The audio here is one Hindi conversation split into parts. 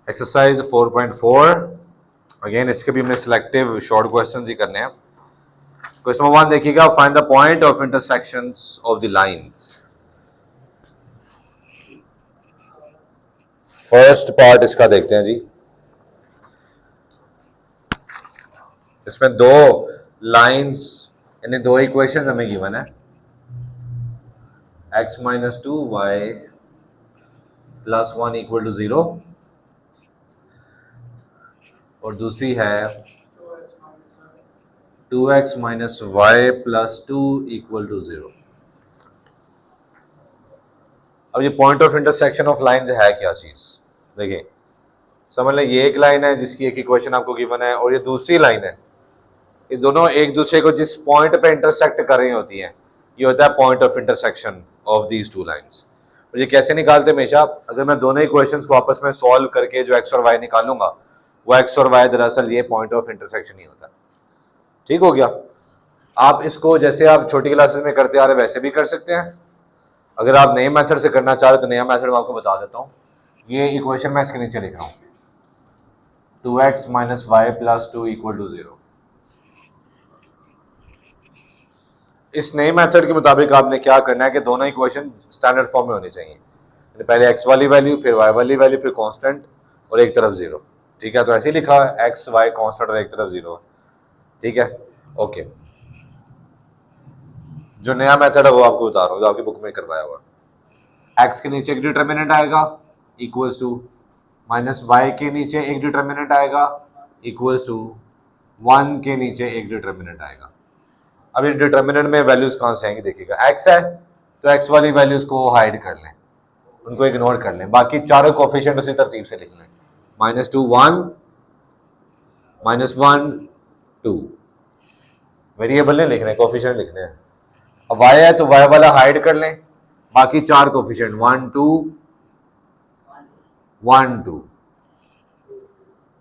एक्सरसाइज 4.4 अगेन इसके भी हमने सिलेक्टिव शॉर्ट क्वेश्चन ही करने हैं। क्वेश्चन नंबर 1 देखिएगा, find the point of intersections of the lines. First part इसका देखते हैं जी। इसमें दो लाइंस यानी दो इक्वेशन हमें गिवन है, x minus 2 y plus 1 equal to 0 और दूसरी है 2x minus Y plus 2 equal to 0। अब ये point of intersection of lines है क्या चीज? देखिए, समझ लें ये एक लाइन है जिसकी एक इक्वेशन आपको गिवन है और ये दूसरी लाइन है। ये दोनों एक दूसरे को जिस पॉइंट पे इंटरसेक्ट कर रही होती हैं, ये होता है point of intersection of these two lines. और ये कैसे निकालते हैं? हमेशा अगर मैं दोनों इक्वेशंस को आपस में सॉल्व करके जो एक्स और वाई निकालूंगा, वो एक्स और वाई दरअसल ये पॉइंट ऑफ इंटरसेक्शन ही होता है। ठीक हो गया? आप इसको जैसे आप छोटी क्लासेस में करते आ रहे वैसे भी कर सकते हैं। अगर आप नए मेथड से करना चाह रहे तो नया मेथड मैं आपको बता देता हूँ। ये इक्वेशन मैं इसके नीचे लिख रहा हूँ, 2x minus Y plus 2 equal to 0। इस नए मेथड के मुताबिक आपने क्या करना है कि दोनों इक्वेशन स्टैंडर्ड फॉर्म में होनी चाहिए। पहले x वाली वैल्यू, फिर y वाली वैल्यू, फिर कांस्टेंट और एक तरफ 0। ठीक है, तो ऐसे ही लिखा है x y कांस्टेंट और एक तरफ 0। ठीक है, ओके। जो नया मेथड है वो आपको बता रहा हूँ, जो आपकी बुक में करवाया हुआ। x के नीचे एक डिटर्मिनेंट आएगा इक्वल्स टू माइनस वाई के नीचे एक डिटर्मिनेंट आएगा इक्वल्स टू 1 के नीचे एक डिटर्मिनेंट आएगा। अब इस डिटर्मिनेंट में वैल्यूज कहाँ से आएंगी? देखिएगा, x है तो x वाली वैल्यूज को हाइड कर लें, उनको इग्नोर कर लें, बाकी चारों कोफिशिएंट उसी तरतीब से लिख लें। -2 1, -1 2। वेरिएबल नहीं लिखने, कोफिशिएंट लिखने हैं। अब y है तो y वाला हाइड कर लें, बाकी चार कोफिशिएंट 1 2 1 2।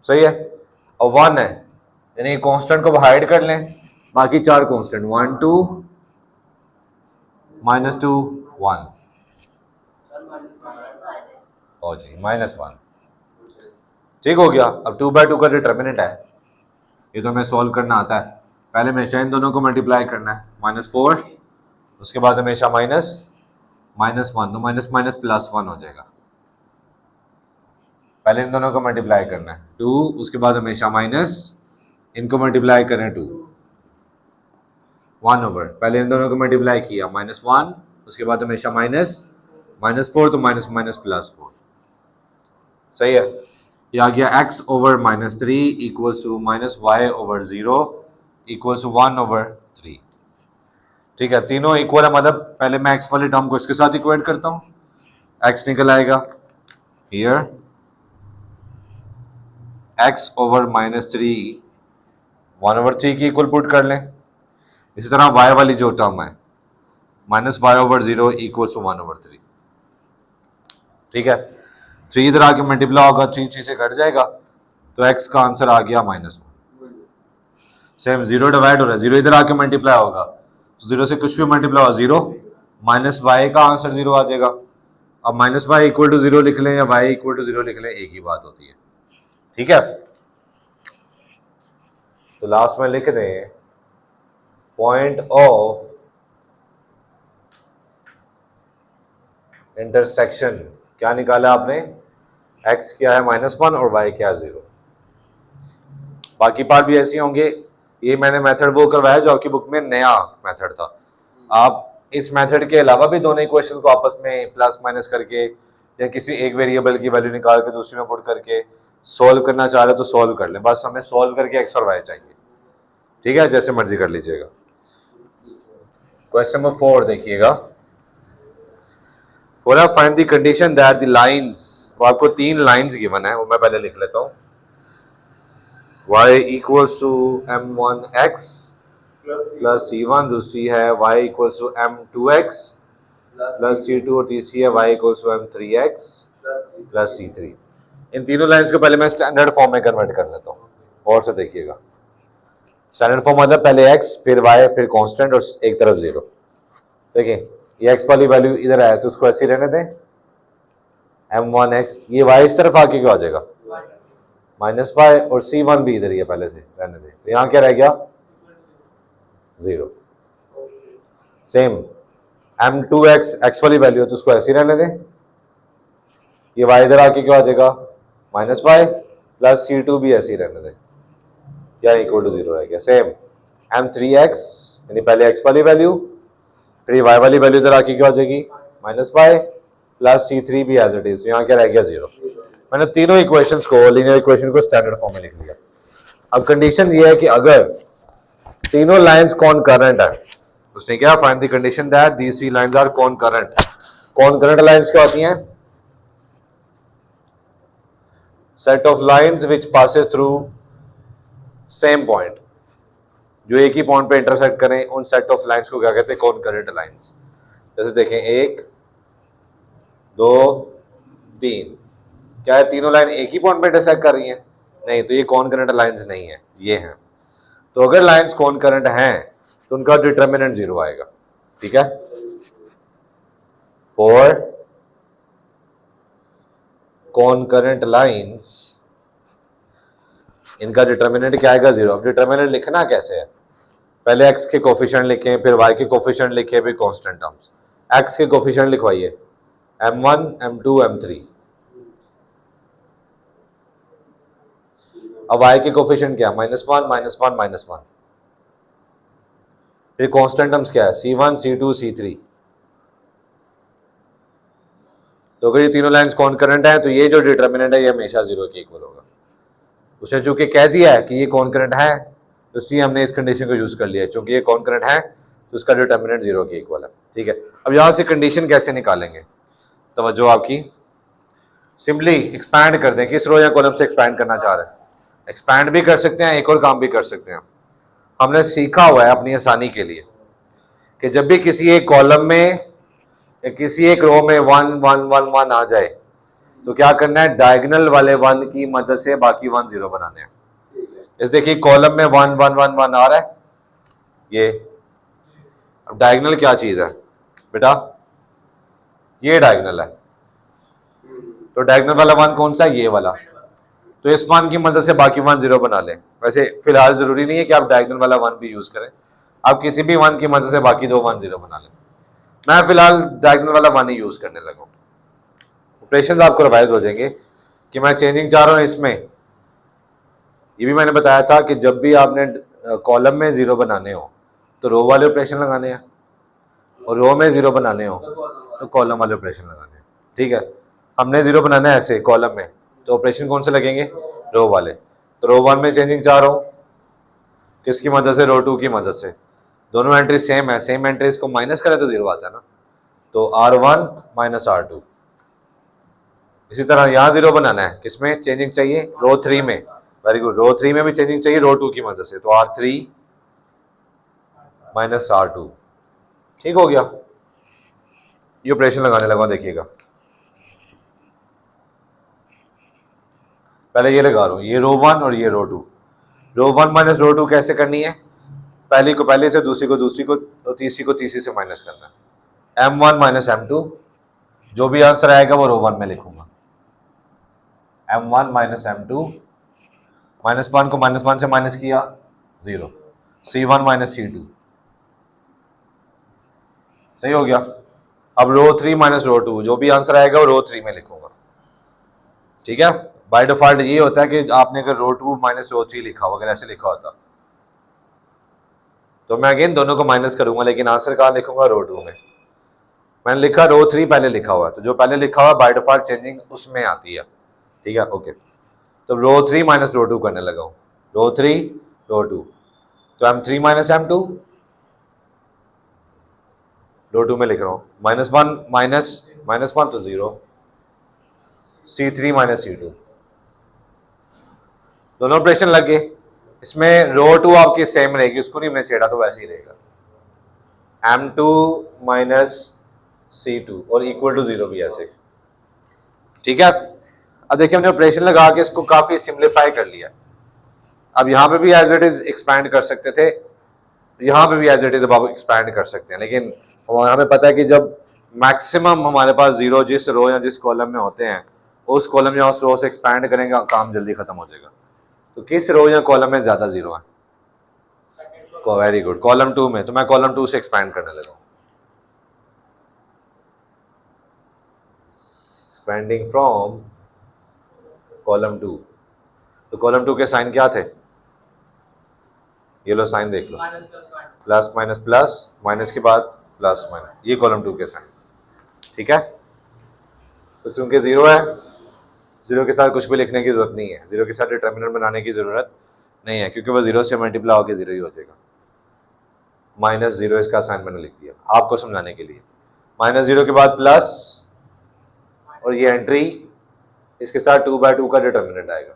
सही है। और 1 है यानी कांस्टेंट को हाइड कर लें, बाकी चार कांस्टेंट 1 2 -2 1 और जी -1। ठीक हो गया। अब 2/2 का डिटर्मिनेंट है, ये तो हमें सॉल्व करना आता है। पहले हमेशा इन दोनों को मल्टीप्लाई करना है, -4, उसके बाद हमेशा -1, तो माइनस माइनस प्लस 1 हो जाएगा। पहले इन दोनों को मल्टीप्लाई करना है 2, उसके बाद हमेशा माइनस, इनको मल्टीप्लाई करें 2 1 ओवर, पहले इन दोनों को मल्टीप्लाई किया -1, उसके बाद हमेशा -4, तो माइनस माइनस प्लस 4। सही है। ये आ गया x over -3 equals to -y over 0 equals to 1 over 3। ठीक है, तीनों इक्वल है, मतलब पहले मैं x वाले टर्म को इसके साथ इक्वेट करता हूँ, x निकल आएगा हियर x ओवर -3 1 ओवर 3 की इक्वल पुट कर लें। इसी तरह y वाली जो टर्म है -y over 0 equals to 1 over 3। ठीक है, 3 इधर आके मल्टीप्लाई होगा, 3 3 से कट जाएगा, तो x का आंसर आ गया -1। सेम 0 डिवाइड हो रहा है, 0 इधर आके मल्टीप्लाई होगा, तो 0 से कुछ भी मल्टीप्लाई होगा 0, -y का आंसर 0 आ जाएगा। अब -y इक्वल टू 0 लिख लें या y इक्वल टू 0 लिख लें, एक ही बात होती है। ठीक है, तो लास्ट में लिख दें पॉइंट ऑफ इंटरसेक्शन। क्या निकाला आपने? x क्या है -1 और y क्या है 0। बाकी पार्ट भी ऐसे होंगे। ये मैंने मेथड वो करवाया जो आपकी बुक में नया मेथड था। आप इस मेथड के अलावा भी दोनों इक्वेशन को आपस में प्लस माइनस करके या किसी एक वेरिएबल की वैल्यू निकाल के दूसरी में पुट करके सॉल्व करना चाह रहे तो सॉल्व कर लें, बस हमें सॉल्व करके x और y चाहिए। ठीक है, जैसे मर्जी कर लीजिएगा। क्वेश्चन नंबर 4 देखिएगा, find the condition that the lines, तो आपको 3 लाइंस गिवन है, वो मैं पहले लिख लेता हूं। y equals to m1x plus c1, दूसरी है y equals to m2x plus c2 और तीसरी है y equals to m3x plus c3। इन तीनों लाइंस को पहले मैं स्टैंडर्ड फॉर्म में कन्वर्ट कर लेता हूँ, और से देखिएगा। स्टैंडर्ड फॉर्म मतलब पहले x फिर y फिर कांस्टेंट और एक तरफ 0। देखिए, ये x वाली वैल्यू इधर आया तो उसको ऐसे रहने दें, m1x, ये y इस तरफ आके क्या हो जाएगा -5 और C1 भी इधर ही है पहले से, रहने दे। तो यहाँ क्या रह गया 0। सेम m2x x वाली वैल्यू है तो उसको ऐसे ही रहने दें। ये y इधर आके क्या हो जाएगा -5 प्लस C2 भी ऐसे ही रहने दें, या इक्वल टू 0 रह गया। सेम m3x यानी पहले x वाली वैल्यू, फिर y वाली वैल्यू इधर आके क्या हो जाएगी -5 प्लस C3 भी एज इट इज। यहाँ क्या रह गया 0। मैंने तीनों इक्वेशंस को, लीनियर इक्वेशन को स्टैंडर्ड फॉर्म में लिख लिया। अब कंडीशन ये है कि अगर तीनों लाइंस कॉनकरेंट है, उसने क्या find the condition that these three lines are concurrent. Concurrent lines क्या होती हैं? Set of lines which passes through same point, जो एक ही पॉइंट पे इंटरसेक्ट करें, उन सेट ऑफ लाइंस को क्या कहते हैं? कॉनकरेंट लाइंस। जैसे देखें 1 2 3, क्या है तीनों लाइन एक ही पॉइंट पे इंटरसेक्ट कर रही हैं? नहीं, तो ये कॉनकरेंट लाइंस नहीं है, ये हैं। तो अगर लाइंस कॉनकरेंट हैं तो उनका डिटरमिनेंट 0 आएगा। ठीक है, फॉर कॉनकरेंट लाइंस इनका डिटरमिनेंट क्या आएगा 0। अब डिटरमिनेंट लिखना कैसे है? पहले x के कोफिशिएंट लिखें, फिर y के कोफिशिएंट लिखें, फिर कांस्टेंट टर्म्स। x के कोफिशिएंट लिखवाइए m1 m2 m3। अब y के कोफिशिएंट क्या? -1 -1 -1। फिर कांस्टेंट टर्म्स क्या है? C1 C2 C3। तो अगर ये तीनों लाइंस कॉनकरेंट है तो ये जो डिटरमिनेंट है ये हमेशा 0 के इक्वल होगा। उसने चूंकि कह दिया है कि ये कॉनकरेंट है तो इसलिए हमने इस कंडीशन को यूज कर लिया है। चूंकि ये कॉनकरेंट है तो उसका डिटरमिनेंट 0 के इक्वल है। ठीक है, अब यहां से कंडीशन कैसे निकालेंगे? तवज्जो आपकी, सिंपली एक्सपैंड कर दें। किस रो या कॉलम से एक्सपैंड करना चाह रहे हैं? एक्सपैंड भी कर सकते हैं, एक और काम भी कर सकते हैं। हमने सीखा हुआ है अपनी आसानी के लिए कि जब भी किसी एक कॉलम में या किसी एक रो में 1 1 1 1 आ जाए तो क्या करना है? डायगोनल वाले 1 की मदद से बाकी 1 0 बनाने हैं। इस देखिए कॉलम में 1 1 1 1 आ रहा है ये। अब डायगोनल क्या चीज है बेटा? ये डायगोनल है। तो डायगोनल वाला 1 कौन सा? ये वाला। तो इस 1 की मदद से बाकी 1 0 बना लें। वैसे फिलहाल जरूरी नहीं है कि आप डायगोनल वाला 1 भी यूज करें, आप किसी भी 1 की मदद से बाकी 2 1 0 बना लें। मैं फिलहाल डायगोनल वाला 1 ही यूज करने लगा। ऑपरेशन आपको रिवाइज हो जाएंगे कि मैं चेंजिंग चाह रहा हूं इसमें। ये भी मैंने बताया था कि जब भी आपने कॉलम में 0 बनाने हो तो रो वाले ऑपरेशन लगाने हैं, और रो में 0 बनाने हो तो कॉलम वाले ऑपरेशन लगाने हैं। ठीक है, हमने 0 बनाना है ऐसे कॉलम में, तो ऑपरेशन कौन से लगेंगे? रो वाले। तो रो 1 में चेंजिंग चाह रहा हूं किसकी मदद से? रो 2 की मदद से। दोनों एंट्री सेम है, सेम एंट्रीज को माइनस करें तो 0 आता है ना। तो R1 माइनस R2। इसी तरह यहाँ 0 बनाना है, किसमें चेंजिंग चाहिए? रो 3 में। वेरी गुड, रो 3 में भी चेंजिंग चाहिए रो 2 की मदद से। तो R3 माइनस R2। ठीक हो गया, ये ऑपरेशन लगाने लगा, देखिएगा। पहले ये लगा रहा हूं, ये रो 1 और ये रो 2। रो 1 माइनस रो 2 कैसे करनी है? पहली को पहले से, दूसरी को दूसरी को, तो तीसरी को तीसरी से माइनस करना है। M1 माइनस M2, जो भी आंसर आएगा वो रो 1 में लिखूंगा। M1 माइनस M2, -1 को -1 से माइनस किया 0। C1 माइनस C2, सही हो गया। अब रो 3 माइनस रो 2, जो भी आंसर आएगा वो रो 3 में लिखूंगा। ठीक है, बाय डिफॉल्ट ये होता है कि आपने अगर रो 2 माइनस रो 3 लिखा हो, अगर ऐसे लिखा होता तो मैं अगेन दोनों को माइनस करूंगा, लेकिन आंसर कहाँ लिखूंगा? रो 2 में। मैंने लिखा रो 3 पहले लिखा हुआ है, तो जो पहले लिखा हुआ बाय डिफॉल्ट चेंजिंग उसमें आती है। ठीक है, ओके। तो रो 3 माइनस रो 2 करने लगा हूं। रो 3 रो 2, तो M3 माइनस M2, रो 2 में लिख रहा हूं। -1 -1 तो 0। C3 माइनस C2, दोनों ऑपरेशन लग गए। इसमें रो 2 आपकी सेम रहेगी, उसको नहीं हमने छेड़ा, तो वैसे ही रहेगा। M2 माइनस C2 और इक्वल टू 0 भी ऐसे। ठीक है, अब देखिए हमने ऑपरेशन लगा के इसको काफी सिंप्लीफाई कर लिया। अब यहाँ पे भी एज इट इज एक्सपैंड कर सकते थे, यहाँ पे भी एज इट इज अब एक्सपैंड कर सकते हैं, लेकिन हमें पता है कि जब मैक्सिमम हमारे पास 0 जिस रो या जिस कॉलम में होते हैं उस कॉलम या उस रो से एक्सपैंड करेंगे, काम जल्दी खत्म हो जाएगा। तो किस रो या कॉलम में ज्यादा जीरो है? वेरी गुड, कॉलम 2 में। तो मैं कॉलम 2 से एक्सपैंड करने लगा, एक्सपेंडिंग फ्रॉम कॉलम 2। तो कॉलम 2 के साइन क्या थे? ये लो साइन देख लो, प्लस माइनस प्लस, माइनस के बाद प्लस माइनस, ये कॉलम 2 के साइन। ठीक है, तो चूंकि जीरो है, जीरो के साथ कुछ भी लिखने की जरूरत नहीं है, जीरो के साथ डिटर्मिनेंट बनाने की जरूरत नहीं है, क्योंकि वो जीरो से मल्टीप्लाई होकर जीरो ही हो जाएगा। माइनस जीरो इसका साइन मैंने लिख दिया आपको समझाने के लिए। माइनस जीरो के बाद प्लस, और ये एंट्री, इसके साथ 2/2 का डिटर्मिनेंट आएगा,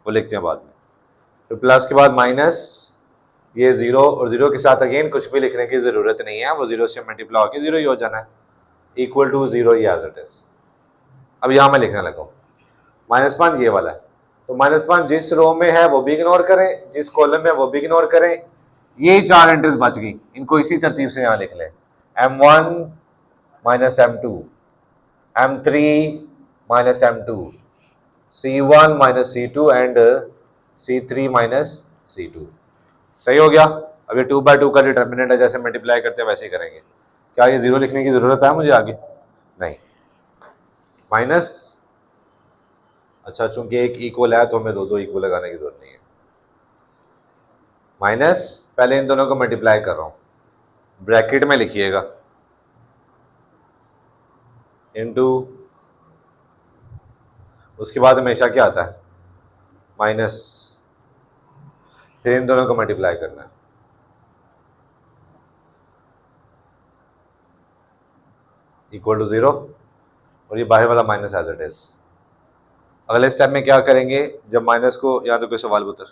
वो लिखते हैं बाद में। तो प्लस के बाद माइनस, ये जीरो, और जीरो के साथ अगेन कुछ भी लिखने की जरूरत नहीं है, वो जीरो से मल्टीप्लाई होकर जीरो ही हो जाना है, इक्वल टू जीरो ही एज इट इज। अब यहां मैं लिखने लगा -1 ये वाला है, तो -1 जिस रो में है वो भी इग्नोर करें, जिस कॉलम में वो भी इग्नोर करें। ये 4 एंट्रीज बच गई, इनको इसी तरतीब से यहां लिख लें, M1 - M2, M3 - M2, C1 - C2 and C3 - C2। सही हो गया। अब ये 2/2 का डिटर्मिनेंट है, जैसे मल्टीप्लाई करते हैं वैसे ही करेंगे। क्या ये जीरो लिखने की जरूरत है मुझे आगे? नहीं। माइनस, अच्छा चूंकि एक इक्वल है तो हमें दो इक्वल लगाने की जरूरत नहीं है। माइनस, पहले इन दोनों को मल्टीप्लाई कर रहा हूं, ब्रैकेट में लिखिएगा, इनटू, उसके बाद हमेशा क्या आता है? माइनस, फिर इन दोनों को मल्टीप्लाई करना है, इक्वल टू जीरो, और ये बाहर वाला माइनस एज इट इज। अगले स्टेप में क्या करेंगे, जब माइनस को, या तो कोई सवाल पुत्र,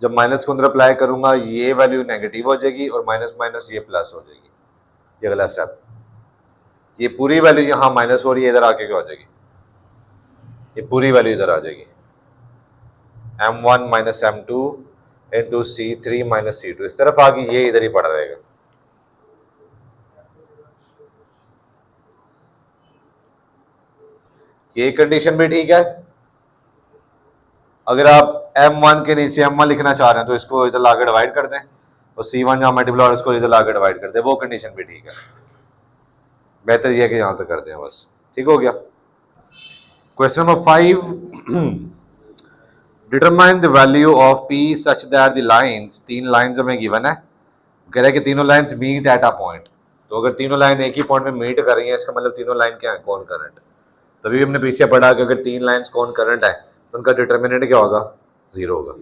जब माइनस को अंदर अप्लाई करूंगा ये वैल्यू नेगेटिव हो जाएगी और माइनस माइनस ये प्लस हो जाएगी। ये अगला स्टेप, ये पूरी वैल्यू यहां माइनस हो रही है, इधर आके क्या हो जाएगी? ये पूरी वैल्यू इधर आ जाएगी, M1 - M2 into C3 - C2, इस तरफ आ गई, ये इधर ही पड़ा रहेगा। ये कंडीशन भी ठीक है। अगर आप M1 के नीचे M1 लिखना चाह रहे हैं तो इसको इधर लाकर डिवाइड कर दें, और C1 जहां मल्टीप्लाई और इसको इधर लाकर डिवाइड कर दें, वो कंडीशन भी ठीक है। बेहतर यह है कि यहां तक कर दें बस, ठीक हो गया। Question number 5, determine the value of P such that the lines, 3 lines हमें गिवन है, कह रहा है कि तीनों lines meet at a point. तो अगर तीनों लाइन एक ही पॉइंट में मीट कर रही हैं, इसका मतलब तीनों लाइन क्या है? कौन करंट। तभी हमने पीछे पढ़ा कि अगर 3 लाइंस कौन करंट है तो उनका डिटर्मिनेंट क्या होगा? जीरो होगा।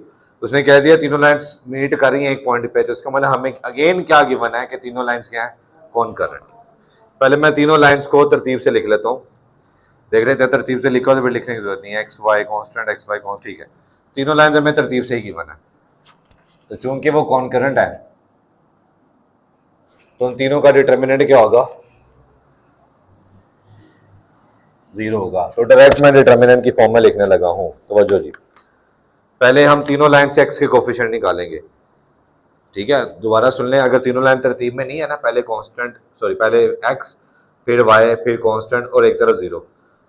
उसने कह दिया तीनों लाइंस मीट कर रही हैं एक पॉइंट पे, तो इसका मतलब हमें अगेन क्या गिवन है कि तीनों लाइंस क्या है? कौन करंट। पहले मैं तीनों लाइंस को तरतीब से लिख लेता हूँ, देख रहे थे तरतीब से लिखा तो फिर लिखने की जरूरत नहीं है, x y constant, x y constant, ठीक है। तीनों लाइंस हमें तरतीब से ही गिवन है, तो चूंकि वो कौन करंट है तो उन तीनों का डिटर्मिनेंट क्या होगा? जीरो होगा। तो डायरेक्ट मैं डिटर्मिनेंट की फॉर्म में लिखने लगा हूं, तवज्जो जी। पहले हम तीनों लाइन से एक्स के कोफिशिएंट निकालेंगे, ठीक है। दोबारा सुन लें, अगर तीनों लाइन तरतीब में नहीं है ना, पहले कांस्टेंट, सॉरी पहले एक्स, फिर वाई, फिर कांस्टेंट और एक तरफ जीरो,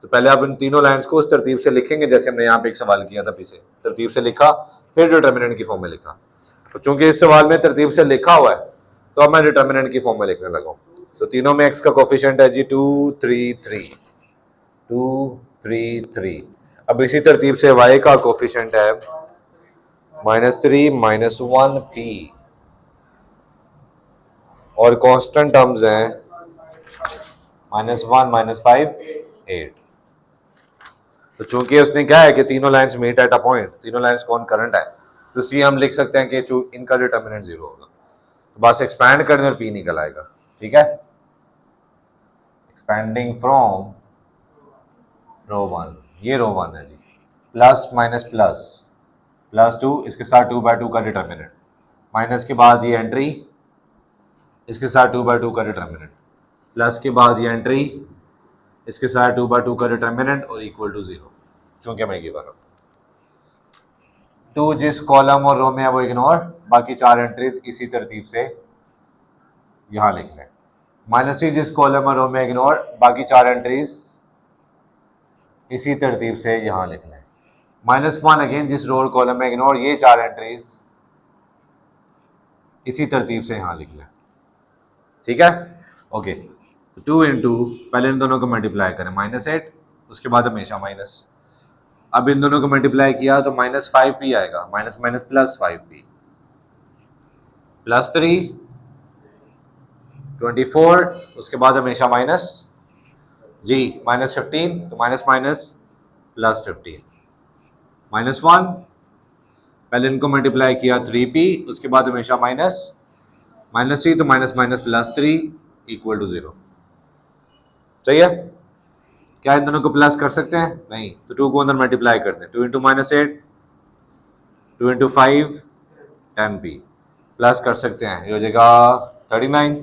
तो पहले आप इन तीनों लाइंस को उस तरतीब से लिखेंगे जैसे हमने यहाँ पे एक सवाल किया था, पीछे तरतीब से लिखा, फिर डिटर्मिनेंट की फॉर्म में लिखा। तो चूंकि इस सवाल में तरतीब से लिखा हुआ है तो अब मैं डिटर्मिनेंट की फॉर्म में लिखने लगा हूँ। तो तीनों में एक्स का कोफिशिएंट है जी 2 3 3, 2 3 3। अब इसी तरतीब से वाई का कोफिशिएंट है -3 -1 p, और कांस्टेंट टर्म्स हैं -1 -5 8। तो चूंकि उसने क्या है कि तीनों lines meet at a point, तीनों लाइंस कौन करंट है, तो इसलिए हम लिख सकते हैं कि इनका डिटर्मिनेंट जीरो होगा। तो बस एक्सपैंड करने और पी निकल आएगा, ठीक है। एक्सपैंडिंग फ्रॉम रो 1, ये रो 1 है जी, प्लस माइनस प्लस, +2, इसके साथ 2/2 का डिटर्मिनेंट, माइनस के बाद ये एंट्री, इसके साथ 2/2 का डिटर्मिनेंट, प्लस के बाद ये एंट्री, इसके साथ 2/2 का डिटर्मिनेंट, और इक्वल टू जीरो, चूंकि मैं गिवन हूं। 2 जिस कॉलम और रो में है वो इग्नोर, बाकी 4 एंट्रीज इसी तरतीब से यहां लिख लें। -3 जिस कॉलम और रो में इग्नोर, बाकी 4 एंट्रीज इसी तरतीब से यहाँ लिखना है। -1 अगेन जिस रो और कॉलम में इग्नोर, ये 4 एंट्रीज इसी तरतीब से यहाँ लिखना है, ठीक है। ओके, 2 इंटू, पहले इन दोनों को मल्टीप्लाई करें, -8, उसके बाद हमेशा माइनस। अब इन दोनों को मल्टीप्लाई किया तो -5p आएगा, माइनस माइनस प्लस 5p, +3 24, उसके बाद हमेशा माइनस जी, -15, तो माइनस माइनस +15, -1, पहले इनको मल्टीप्लाई किया 3p, उसके बाद हमेशा माइनस, -3, तो माइनस माइनस +3 = 0। सही है। क्या इन दोनों को प्लस कर सकते हैं? नहीं, तो 2 को अंदर मल्टीप्लाई करते हैं, 2 इंटू -8, 2 इंटू 5 10p, प्लस कर सकते हैं, ये हो जाएगा 39,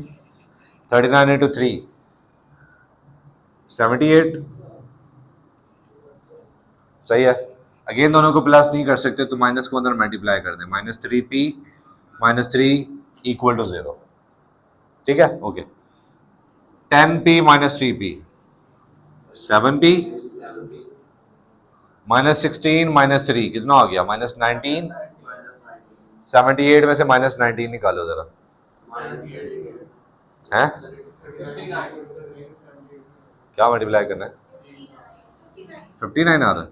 39 इंटू 3 78। सही है। अगेन दोनों को प्लस नहीं कर सकते तो माइनस को अंदर मल्टीप्लाई कर दें, -3p -3 = 0, ठीक है। ओके, 10p -3p 7p, -16 -3 कितना हो गया, -19, 78 में से -19 निकालो जरा, हैं क्या मल्टीप्लाई करना है, 59 आ रहा है,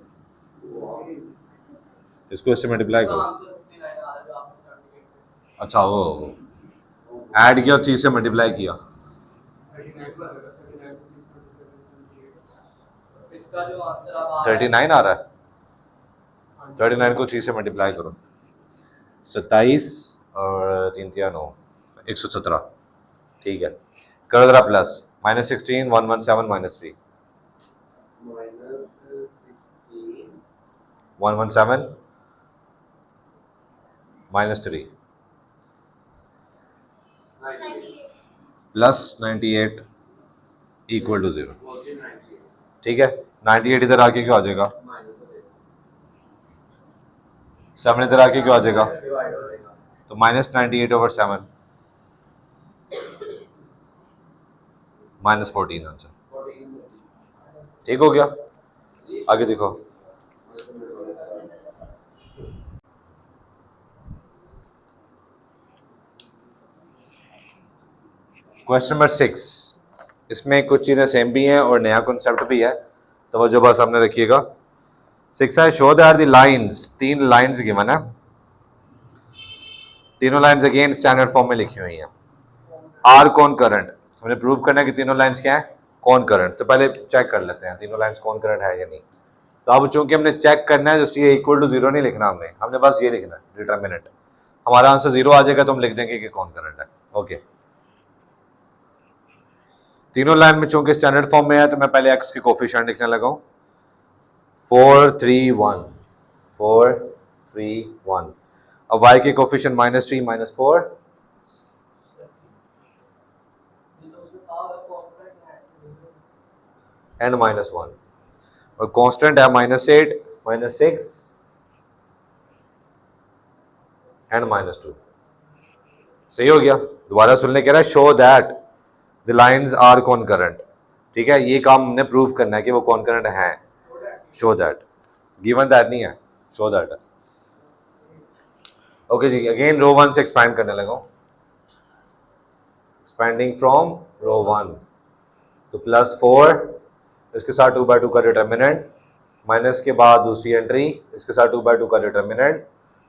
इसको इससे मल्टीप्लाई करो। अच्छा, वो ऐड किया, 3 से मल्टीप्लाई किया, 39 आ रहा है, 39 को 3 से मल्टीप्लाई करो, 27 और 3 × 9 117, ठीक है। करो जरा प्लस, -16 117 -3 117 -3 +98 = 0, ठीक है। 98 इधर आके क्या हो जाएगा, 7 इधर आके क्या हो जाएगा, तो -98/7 -14 आंसर, ठीक हो गया। आगे देखो, क्वेश्चन नंबर 6, इसमें कुछ चीज़ें सेम भी हैं और नया कॉन्सेप्ट भी है, तो वो जो बस सामने रखिएगा। 6 है, show that the lines, 3 lines given है, तीनों लाइंस अगेन स्टैंडर्ड फॉर्म में लिखी हुई हैं, आर कौन करंट, हमने प्रूव करना है कि तीनों लाइंस क्या है, कौन करंट। तो पहले चेक कर लेते हैं तीनों लाइंस कौन करंट है या नहीं। तो अब चूंकि हमने चेक करना है, तो ये = 0 नहीं लिखना, हमने बस ये लिखना है डिटरमिनेंट, हमारा आंसर 0 आ जाएगा तो हम लिख देंगे कि कौन करंट है। ओके, तीनों लाइन में चूंकि स्टैंडर्ड फॉर्म में है तो मैं पहले एक्स के कोफिशिएंट लिखने लगा हूं, 4 3 1 4 3 1। अब y के कोफिशिएंट -3 -4 एंड -1, और कांस्टेंट है -8 -6 एंड -2। सही हो गया। दोबारा सुनने कह रहा है, show that the lines are concurrent, ठीक है। ये काम हमने प्रूव करना है कि वो कॉनकरेंट हैं, शो दैट, गिवन दैट नहीं है, शो दैट है। ओके जी, अगेन रो 1 से एक्सपैंड करने लगा, एक्सपैंडिंग फ्रॉम रो 1, तो +4, इसके साथ 2/2 का डिटर्मिनेंट, माइनस के बाद दूसरी एंट्री, इसके साथ 2/2 का डिटर्मिनेंट,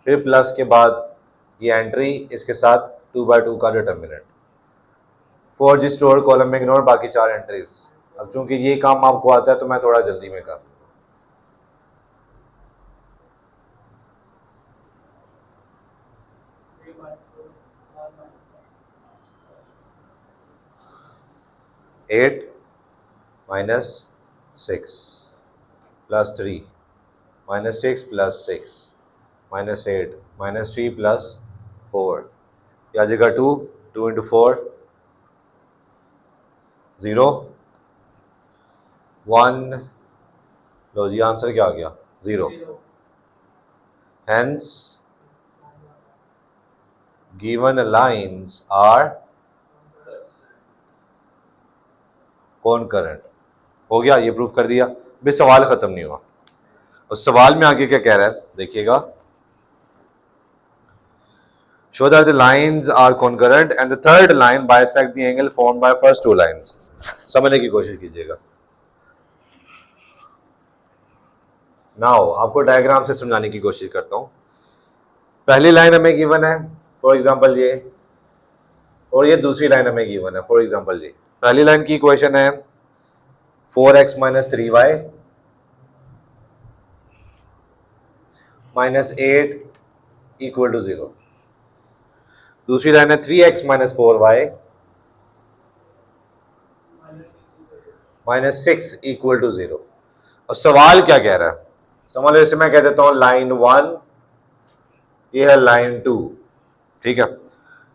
फिर प्लस के बाद ये एंट्री, इसके साथ 2/2 का डिटर्मिनेंट, 4 जी स्टोर कॉलम में इग्नोर, बाकी 4 एंट्रीज। अब चूंकि ये काम आपको आता है तो मैं थोड़ा जल्दी में कर, 8 -6 +3 -6 + 6 -8 -3 + 4, या जगह 2 2 × 4 0 1, लो जी आंसर क्या आ गया, 0। Hence given lines are concurrent। हो गया, ये प्रूफ कर दिया। भी सवाल खत्म नहीं हुआ। और सवाल में आगे क्या कह रहा है देखिएगा, show that the lines are concurrent and the third line bisect the angle formed by first two lines। समझने की कोशिश कीजिएगा। नाउ आपको डायग्राम से समझाने की कोशिश करता हूं। पहली लाइन हमें गिवन है फॉर एग्जांपल ये, और ये दूसरी लाइन हमें गिवन है फॉर एग्जांपल ये। पहली लाइन की इक्वेशन है 4x - 3y - 8 = 0। दूसरी लाइन है 3x - 4y - 6 = 0। और सवाल क्या कह रहा है, समझ लो इसे मैं कह देता हूं लाइन 1, ये है लाइन 2, ठीक है।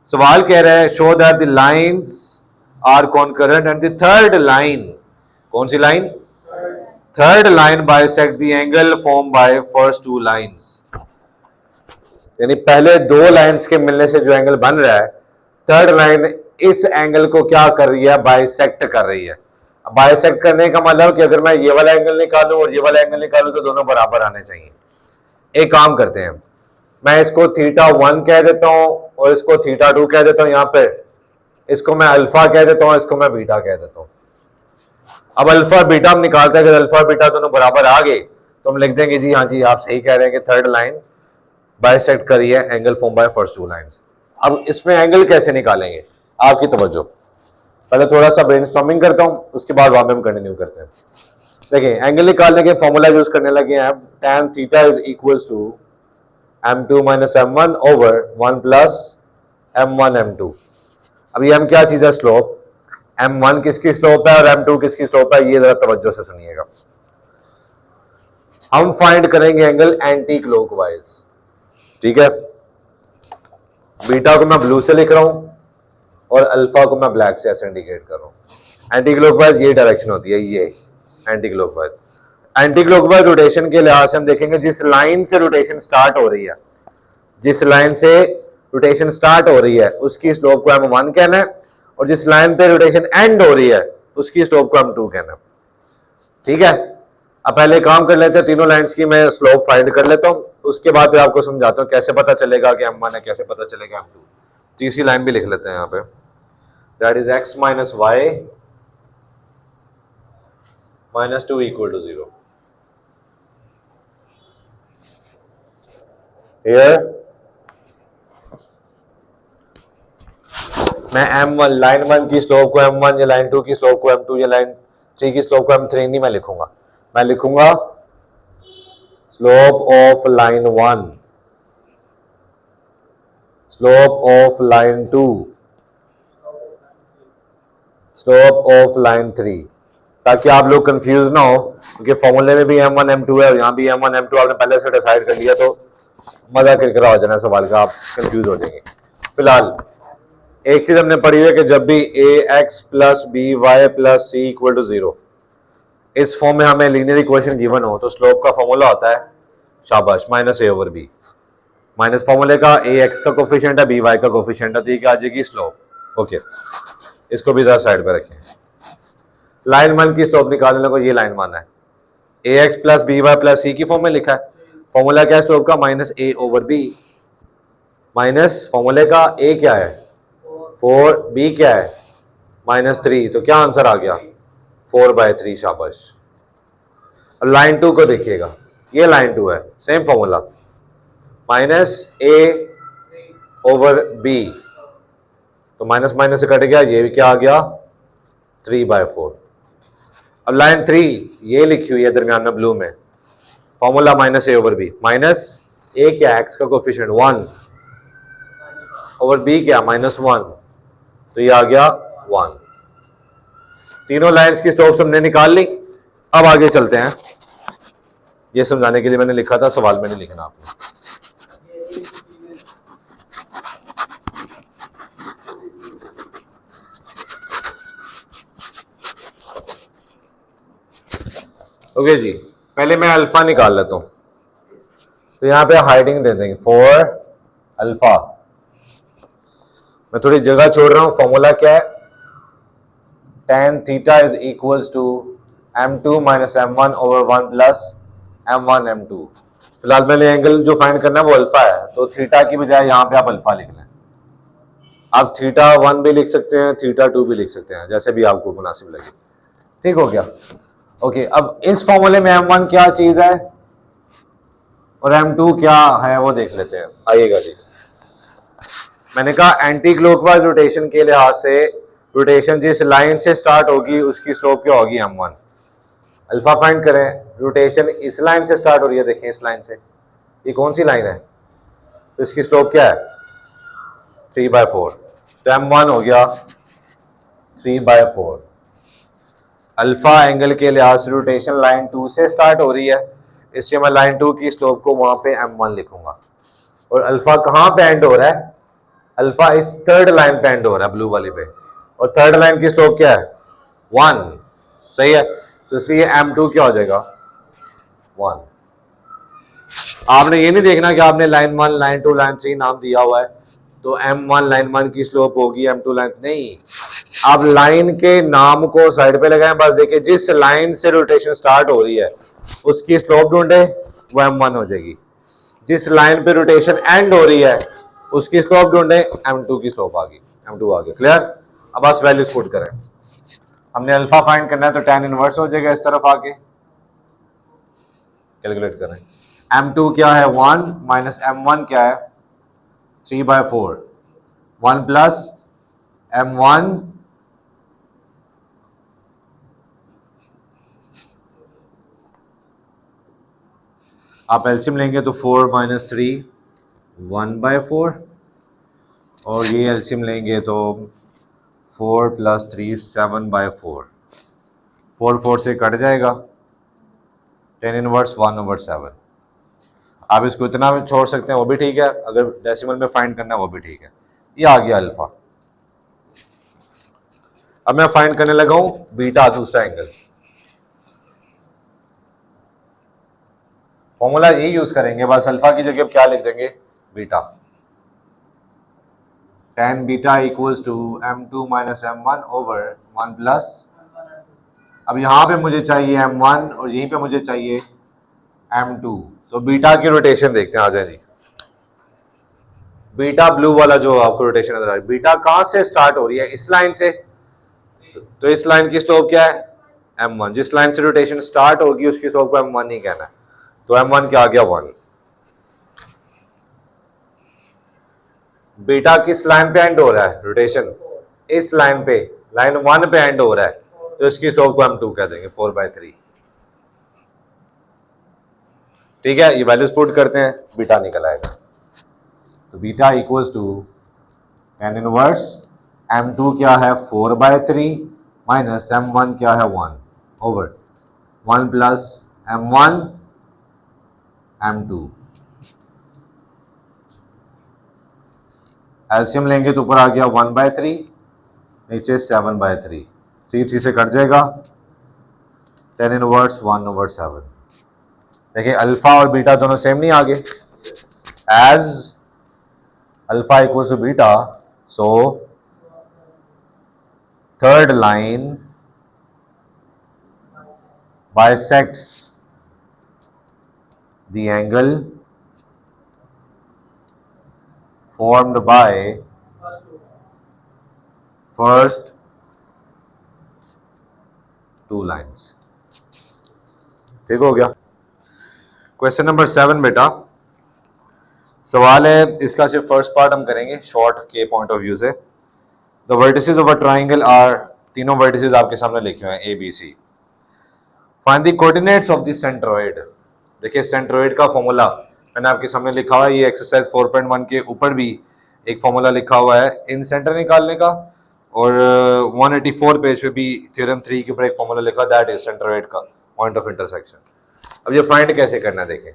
सवाल कह रहा है show that the lines are concurrent and the third line, कौन सी line, third line bisect the angle form by first two lines. यानी पहले दो लाइंस के मिलने से जो एंगल बन रहा है, थर्ड लाइन इस एंगल को क्या कर रही है, बाइसेक्ट कर रही है। बाइसेक्ट करने का मतलब कि अगर मैं ये वाला एंगल निकालूं और ये वाला एंगल निकालूं तो दोनों बराबर आने चाहिए। एक काम करते हैं, मैं इसको θ1 कह देता हूं और इसको θ2 कह देता हूं। यहां पे इसको मैं अल्फा कह देता हूं, इसको मैं बीटा कह देता हूं। अब अल्फा बीटा हम निकालते हैं, अगर अल्फा बीटा दोनों बराबर आ गए तो हम लिख देंगे जी हाँ जी आप सही कह रहे हैं कि थर्ड लाइन बाइसेक्ट करी है angle form by first two lines. अब इसमें एंगल कैसे निकालेंगे, आपकी तवज्जो, पहले थोड़ा सा ब्रेनस्टॉर्मिंग करता हूं, उसके बाद वहां पे हम कंटिन्यू करते हैं। देखिए एंगल निकालने के फॉर्मूला यूज करने लगे हैं, tan θ = m2 - m1 over 1 plus m1 m2। अब ये m क्या चीज है, स्लोप। m1 किसकी स्लोप है और m2 किसकी स्लोप है, ये जरा तवज्जो से सुनिएगा। हम फाइंड करेंगे एंगल एंटी क्लॉकवाइज, ठीक है। बीटा को मैं ब्लू से लिख रहा हूं और अल्फा को मैं ब्लैक से ऐसे इंडिकेट कर रहा हूं। एंटी क्लॉकवाइज ये डायरेक्शन होती है, ये anti clockwise. Anti clockwise rotation के लिहाज से हम देखेंगे जिस लाइन से रोटेशन स्टार्ट हो रही है, जिस लाइन से रोटेशन स्टार्ट हो रही है उसकी स्लोप को m1 कहना है, और जिस लाइन पे रोटेशन एंड हो रही है उसकी स्लोप को m2 कहना है, ठीक है। अब पहले काम कर लेते हैं, तीनों लाइंस की मैं स्लोप फाइंड कर लेता हूं, उसके बाद फिर आपको समझाता हूं कैसे पता चलेगा कि m1 है, कैसे पता चलेगा m2। तीसरी लाइन भी लिख लेते हैं यहाँ पे, that is x - y - 2 = 0। Here मैं m1 लाइन 1 की स्लोप को m1, या लाइन 2 की स्लोप को m2, या लाइन 3 की स्लोप को m3 नहीं मैं लिखूंगा, मैं लिखूंगा slope of line 1, slope of line 2, slope of line 3, ताकि आप लोग कंफ्यूज ना हो, क्योंकि फॉर्मूले में भी m1 m2 है, यहाँ भी m1 m2 आपने पहले से डिसाइड कर लिया तो मजा किरकिरा हो जाना सवाल का, आप कंफ्यूज हो जाएंगे। फिलहाल एक चीज हमने पढ़ी है कि जब भी ax + by + c = 0 इस फॉर्म में हमें लीनियर इक्वेशन गिवन हो तो स्लोप का फॉर्मूला होता है, शाबाश, -a/b। माइनस फॉर्मूले का ax का कोफिशिएंट है, by का कोफिशिएंट है, तो ये क्या आ जाएगी, स्लोप। ओके, इसको भी जरा साइड पे रखें। लाइन 1 की स्लोप निकालने को, ये लाइन 1 है, ax + by + c की फॉर्म में लिखा है। फॉर्मूला क्या है स्लोप का, -a/b, माइनस फॉर्मूले का a क्या है 4, b क्या है -3, तो क्या आंसर आ गया 4/3, शाबाश। अब लाइन 2 को देखिएगा, ये लाइन 2 है, सेम फॉर्मूला, -a/b, तो माइनस माइनस से कट गया, ये भी क्या आ गया 3/4। अब लाइन 3 ये लिखी हुई है दरमियान में ब्लू में, फॉर्मूला -a/b, माइनस a क्या, x का कोफिशिएंट 1 ओवर b क्या -1, तो ये आ गया 1। तीनों लाइंस की स्लोप्स हमने निकाल ली। अब आगे चलते हैं, ये समझाने के लिए मैंने लिखा था, सवाल में नहीं लिखना आपने। ओके जी, पहले मैं अल्फा निकाल लेता हूं, तो यहां पे हाइडिंग दे देंगे फॉर अल्फा। मैं थोड़ी जगह छोड़ रहा हूं, फॉर्मूला क्या है, tan θ = m2 minus m1 over 1 plus m1 m2। फिलहाल मैंने एंगल जो फाइंड करना है वो अल्फा है, तो थीटा की बजाय यहाँ पे आप अल्फा लिख लें। आप थीटा 1 भी लिख सकते हैं, थीटा 2 भी लिख सकते हैं, जैसे भी आपको मुनासिब लगे। ठीक हो गया। ओके, अब इस फॉर्मूले में m1 क्या चीज है और m2 क्या है वो देख लेते हैं। आइएगा जी। मैंने कहा एंटी क्लॉकवाइज रोटेशन के लिहाज से रोटेशन जिस लाइन से स्टार्ट होगी उसकी स्लोप क्या होगी m1। अल्फा फाइंड करें, रोटेशन इस लाइन से स्टार्ट हो रही है, देखें इस लाइन से, ये कौन सी लाइन है, तो इसकी स्लोप क्या है 3/4, तो m1 हो गया 3/4। अल्फा एंगल के लिहाज से रोटेशन लाइन 2 से स्टार्ट हो रही है, इसलिए मैं लाइन 2 की स्लोप को वहां पे m1 लिखूंगा। और अल्फा कहां पे एंड हो रहा है, अल्फा इस थर्ड लाइन पे एंड हो रहा है ब्लू वाली पे, और थर्ड लाइन की स्लोप क्या है 1, सही है, तो इसलिए m2 क्या हो जाएगा 1। आपने ये नहीं देखना कि आपने लाइन 1 लाइन 2 लाइन 3 नाम दिया हुआ है तो m1 लाइन 1 की स्लोप होगी m2 लाइन, नहीं, आप लाइन के नाम को साइड पे लगाएं, बस देखिए जिस लाइन से रोटेशन स्टार्ट हो रही है उसकी स्लोप ढूंढे वो m1 हो जाएगी, जिस लाइन पे रोटेशन एंड हो रही है उसकी स्लोप ढूंढे m2 की स्लोप आ गई, m2 आ गया। क्लियर। अब बस वैल्यूज पुट करें, हमने अल्फा फाइंड करना है तो tan इनवर्स हो जाएगा इस तरफ आके, कैलकुलेट करें। m2 क्या है 1 माइनस m1 क्या है 3/4, 1 प्लस m1 आप एलसीएम लेंगे तो 4 माइनस 3 1/4, और ये एलसीएम लेंगे तो 4 प्लस 3 7/4, 4 4 से कट जाएगा, tan इनवर्स 1/7। आप इसको इतना में छोड़ सकते हैं वो भी ठीक है, अगर डेसिमल में फाइंड करना है वो भी ठीक है। ये आ गया अल्फा। अब मैं फाइंड करने लगा हूं बीटा, दूसरा एंगल। फॉर्मूला ये यूज करेंगे, बस अल्फा की जगह क्या लिख देंगे beta, tan beta equals to m2 minus m1 over 1 plus, अब यहां पे मुझे चाहिए m1 और यहीं पे मुझे चाहिए m2, तो बीटा की रोटेशन देखते हैं। आ जाए जी, बीटा ब्लू वाला जो आपको रोटेशन नजर आ रहा है, बीटा कहां से स्टार्ट हो रही है इस लाइन से, तो इस लाइन की स्लोप क्या है m1, जिस लाइन से रोटेशन स्टार्ट होगी उसकी स्लोप को m1 नहीं कहना है, तो m1 क्या आ गया 1। बीटा किस लाइन पे एंड हो रहा है रोटेशन, इस लाइन पे, लाइन 1 पे एंड हो रहा है, तो इसकी स्लोप को हम 2 कह देंगे 4/3। ठीक है, ये वैल्यूज पुट करते हैं, बीटा निकल आएगा, तो beta equals to tan inverse m2 क्या है 4/3 माइनस m1 क्या है 1 over 1 plus m1 m2। LCM लेंगे तो ऊपर आ गया 1/3, नीचे 7/3, 3 से कट जाएगा, tan इनवर्स 1/7। देखिए अल्फा और बीटा दोनों सेम नहीं आ गए, as alpha equals to beta, so third line bisects the angle formed by first two lines। ठीक हो गया। क्वेश्चन नंबर 7 बेटा, सवाल है इसका सिर्फ फर्स्ट पार्ट हम करेंगे शॉर्ट के पॉइंट ऑफ व्यू से। The vertices of a triangle are, तीनों वर्टिसेस आपके सामने लिखे हुए हैं A B C. Find the coordinates of the centroid. देखिए सेंट्रोइड का फॉर्मूला मैंने आपके सामने लिखा हुआ है, ये एक्सरसाइज 4.1 के ऊपर भी एक फॉर्मूला लिखा हुआ है इन सेंटर निकालने का, और 184 पेज पे भी थ्योरम 3 के ऊपर एक फॉर्मूला लिखा, दैट इज सेंट्रोइड का पॉइंट ऑफ इंटरसेक्शन। अब ये फाइंड कैसे करना है, देखें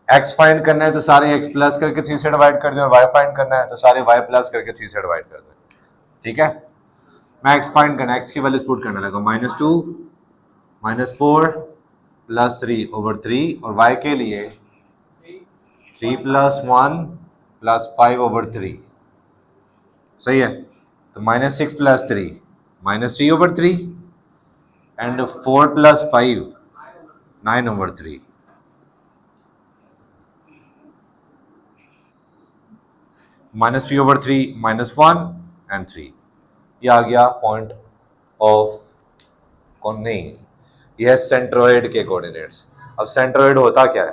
x फाइंड करना है तो सारे x प्लस करके 3 से डिवाइड कर दें, और y फाइंड करना है तो सारे y प्लस करके 3 से डिवाइड कर दें। ठीक है, मैं x फाइंड करना है, x की वैल्यूज पुट करने लगा, -2 -4 +3 ओवर 3, और y के लिए 3 + 1 + 5 ओवर 3, सही है, तो -6 + 3 -3 ओवर 3, and 4 plus 5, 9/3. -3/3, -1 and 3. ये आ गया पॉइंट ऑफ कौन, नहीं, ये है सेंट्रोइड के कोऑर्डिनेट्स। अब सेंट्रोइड होता क्या है?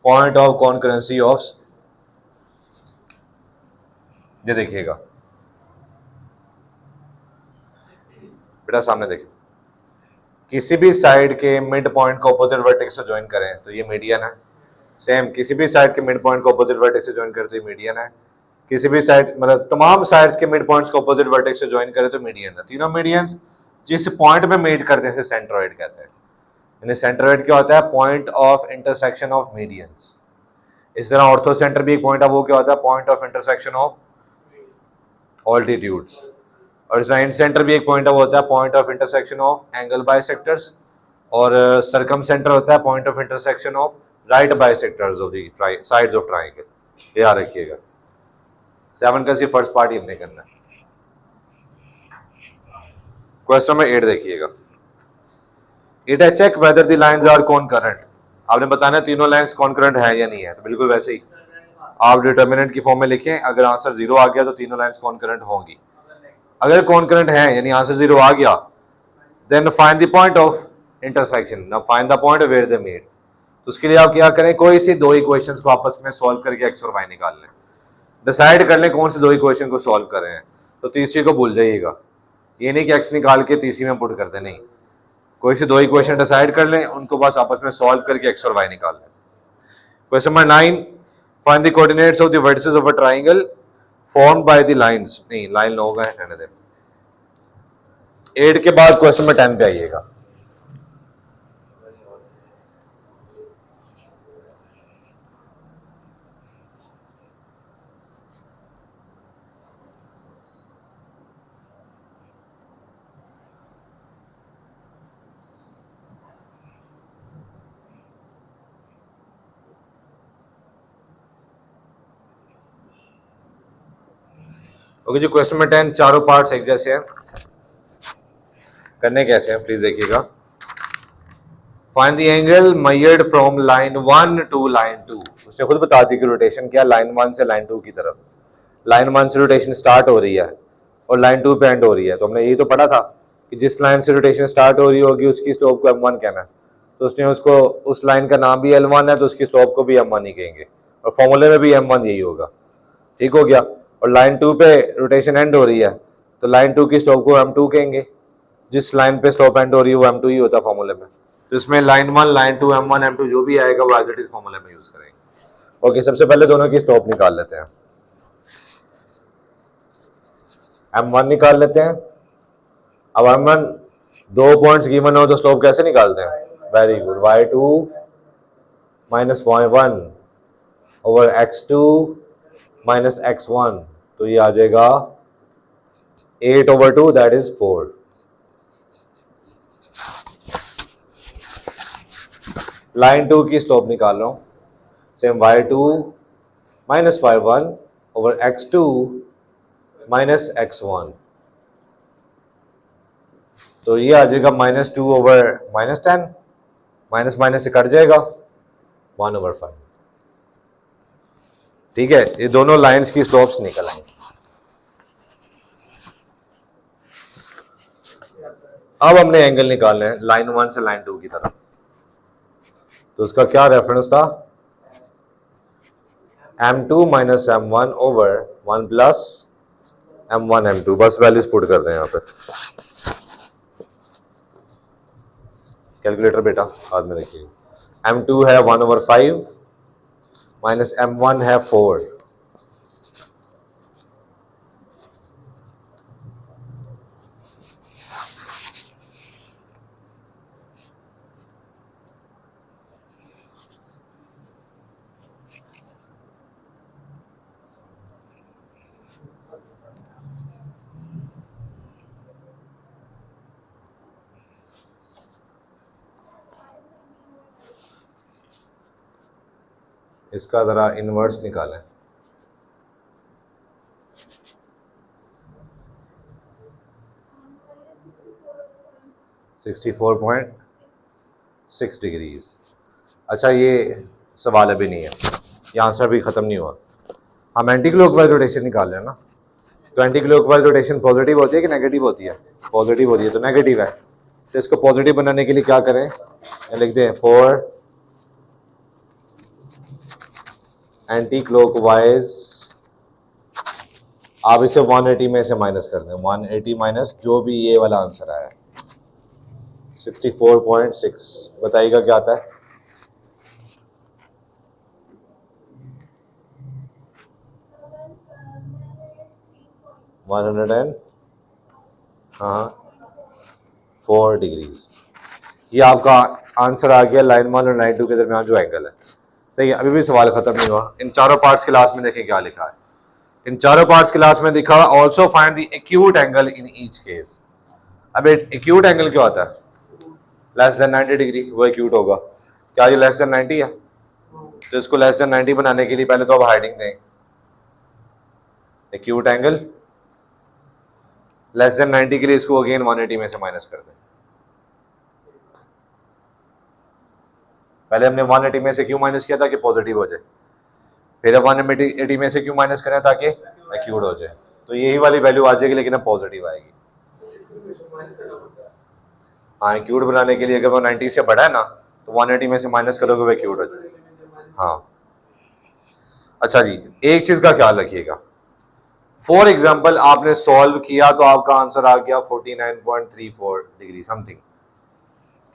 पॉइंट ऑफ कॉन्करेंसी ऑफ, ये देखिएगा बेटा सामने देखिए, किसी भी साइड के मिड पॉइंट को अपोजिट वर्टेक्स से ज्वाइन करें तो ये मीडियन है। सेम किसी भी साइड के मिड पॉइंट को अपोजिट वर्टेक्स से ज्वाइन करें तो ये मीडियन है। किसी भी साइड, मतलब तमाम साइड्स के मिड पॉइंट्स को अपोजिट वर्टेक्स से ज्वाइन करें तो मीडियन है। तीनों मीडियंस जिस पॉइंट में मीट करते हैं सेंट्रोइड कहते हैं। यानी सेंट्रोइड क्या होता है? Point of intersection of medians. इस तरह ऑर्थो सेंटर भी एक पॉइंट है, वो क्या होता है? Point of intersection of altitudes. और इस तरह इन सेंटर भी एक पॉइंट है, वो होता है point of intersection of angle bisectors. और सरकम सेंटर होता है point of intersection of right bisectors of the sides of triangle. याद रखिएगा। 7 का सिर्फ फर्स्ट पार्ट ही हमने करना है। क्वेश्चन में 8 देखिएगा। इट है check whether the lines are concurrent. आपने बताना तीनों लाइंस कॉनकरेंट है या नहीं है। तो बिल्कुल वैसे ही आप डिटर्मिनेंट की फॉर्म में लिखें, अगर आंसर 0 आ गया तो तीनों लाइंस कॉनकरेंट होंगी। अगर कॉनकरेंट है यानी आंसर 0 आ गया, then find the point of intersection. Now find the point where they meet. तो उसके लिए आप क्या करें, कोई सी दो इक्वेशंस को आपस में सॉल्व करके एक्स और वाई निकाल लें। डिसाइड कर लें कौन से दो इक्वेशन को सॉल्व कर रहे हैं। तो तीसरी को भूल जाइएगा, ये नहीं कि एक्स निकाल के तीसरी में पुट कर दें, नहीं। कोई से दो इक्वेशन डिसाइड कर लें, उनको बस आपस में सॉल्व करके एक्स और वाई निकाल लें। Question number 9, find the coordinates of the vertices of a triangle formed by the lines. नहीं, लाइन लो होगा, रहने दें। 8 के बाद क्वेश्चन नंबर 10 पे आइएगा। ओके जी, क्वेश्चन नंबर 10 चारों पार्ट्स एक जैसे हैं। करने कैसे हैं प्लीज देखिएगा। Find the angle measured from line 1 to line 2। उसने खुद बता दी कि रोटेशन क्या, लाइन 1 से लाइन 2 की तरफ। लाइन 1 से रोटेशन स्टार्ट हो रही है और लाइन 2 पे एंड हो रही है। तो हमने यही तो पढ़ा था कि जिस लाइन से रोटेशन स्टार्ट हो रही होगी उसकी स्लोप को m1 कहना है। तो उसने उसको, उस लाइन का नाम भी L1 है तो उसकी स्लोप को भी m1 ही कहेंगे, और फॉर्मूले में भी m1 यही होगा। ठीक हो गया। और लाइन 2 पे रोटेशन एंड हो रही है तो लाइन 2 की स्लोप को m2 कहेंगे। जिस लाइन पे स्लोप एंड हो रही है वो m2 ही होता है फॉर्मूले में। तो इसमें लाइन 1, लाइन 2, m1, m2 जो भी आएगा वो एज इट इज फॉर्मूले में यूज करेंगे। ओके, सबसे पहले दोनों की स्लोप निकाल लेते हैं। m1 निकाल लेते हैं। अब m1 दो पॉइंट्स गिवन हो तो स्लोप कैसे निकालते हैं? Very good, y2 minus y1 over x2 minus x1। तो ये आ जाएगा 8/2, दैट इज 4। लाइन 2 की स्लोप निकाल रहा हूं। Same y2 minus y1 over x2 minus x1। तो ये आ जाएगा -2 ओवर -10, माइनस माइनस से कट जाएगा 1/5। ठीक है, ये दोनों लाइंस की स्लोप्स निकल आएंगी। अब हमने एंगल निकालने हैं लाइन 1 से लाइन 2 की तरफ। तो उसका क्या रेफरेंस था? m2 minus m1 over 1 plus m1 m2। बस वैल्यूज पुट कर दें यहाँ पे। कैलकुलेटर बेटा हाथ में रखिए। m2 है 1/5 माइनस m1 है 4। इसका जरा इनवर्स निकालें। 64.6 डिग्रीज। अच्छा ये सवाल अभी नहीं है, ये आंसर भी ख़त्म नहीं हुआ। हम एंटी क्लॉकवाइज रोटेशन निकाल रहे हैं ना, तो एंटी क्लॉकवाइज रोटेशन पॉजिटिव होती है कि नेगेटिव होती है? पॉजिटिव होती है, तो नेगेटिव है। तो इसको पॉजिटिव बनाने के लिए क्या करें, लिख दें फॉर एंटी क्लॉकवाइज, आप इसे 180 में से माइनस कर दें, 180 माइनस जो भी ये वाला आंसर आया 64.6, बताइएगा क्या आता है? हाँ 4 डिग्रीज। ये आपका आंसर आ गया लाइन 1 और लाइन 2 के दरमियान जो एंगल है। सही है, अभी भी सवाल खत्म नहीं हुआ। इन चारों पार्ट्स क्लास में देखें क्या लिखा है। इन चारों पार्ट्स क्लास में दिखा हुआ also find the acute angle in each case. अब एक्यूट एंगल क्या होता है? लेस देन 90 डिग्री, वो एक्यूट होगा। क्या ये लेस देन 90 है? तो इसको लेस देन 90 बनाने के लिए पहले तो अब हाइडिंग दें, एक्यूट एंगल लेस देन 90 के लिए इसको अगेन 180 में से माइनस कर दें। पहले हमने 180 में से क्यों माइनस किया था कि पॉजिटिव हो जाए, फिर अब 180 में से क्यों माइनस करें ताकि एक्यूट हो जाए। तो यही वाली वैल्यू आ जाएगी, लेकिन अब पॉजिटिव आएगी। हाँ एक्यूट बनाने के लिए अगर वो 90 से बड़ा है ना, तो 180 में से माइनस करोगे वो एक्यूट हो जाएगा। हाँ अच्छा जी, एक चीज का ख्याल रखिएगा, फॉर एग्जाम्पल आपने सॉल्व किया तो आपका आंसर आ गया 49.34 डिग्री समथिंग।